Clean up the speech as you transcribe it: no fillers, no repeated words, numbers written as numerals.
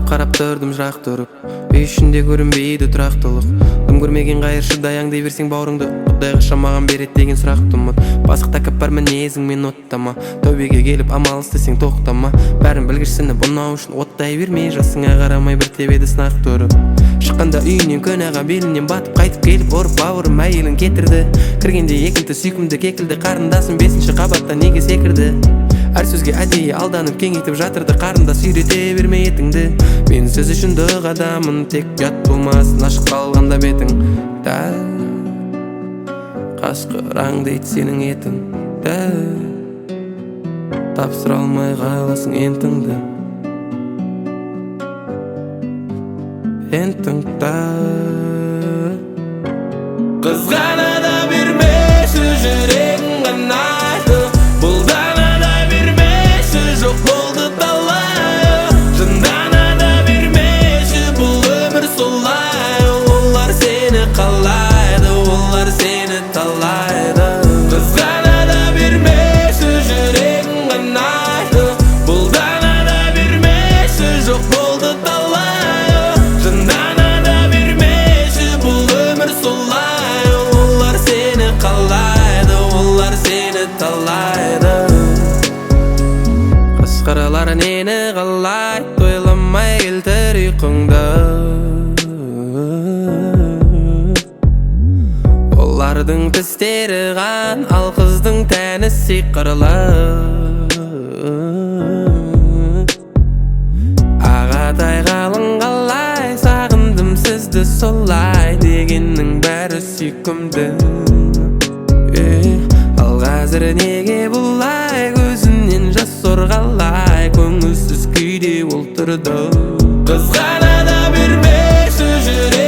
қарап тұрдым жырақ тұрып. Үй ішінде көрінбейді тұрақтылық. Дым көрмеген қайыршы даяңдай берсең бауырыңды. Құдайға шамаған берет деген сұрақты ұмыт. Басық тәкаппар мінезің мен оттама. Тәубеге келіп амал істесең тоқтама. Бәрін білгішсініп ұнау үшін оттай бермей, жасыңа қарамай бір тебеді сынақ тұрып. Шыққанда үйінен көнаға белінен батып, қайтып келіп ұрып бауырым әйелін кетірді. Кіргенде екінті сүйкімді кекілді, қарындасым 5-ші қабатта неге секірді. Әр сөзге әдейі алданып кеңейтіп жатырды, қарындас үйрете берме етіңді. Мен сөз үшін дұқ адамын, тек ұят болмасын ашық қалғанда бетің. Дәл қашқыраң дейді сенің етің. Дәл тапсыра алмай қаласың ентіңді. Ентіңді қызғана да бермеші жүрегің қанайды. Бұлдана да бермеші жоқ болды талай. Жындана да бермеші бұл өмір солай. Олар сені қалайды, олар сені талайды. Қызғана да бермеші жүрегің қанайды. Бұлдана да бермеші жоқ болды талай. Жындана да бермеші бұл өмір солай. Олар сені қалайды, олар сені талайды. Қашқаралар нені қалайды, ойламай келтір ұйқыңды. Олардың тістері қан, ал қыздың тәні сиқырлы. Ағатай қалың қалай, сағындым сізді солай, дегеннің бәрі сүйкімді. Ал қазір неге бұлай, көзінен жас сорғалай, көңілсіз күйде ол тұрды. Қызғана да бермеші жүрегің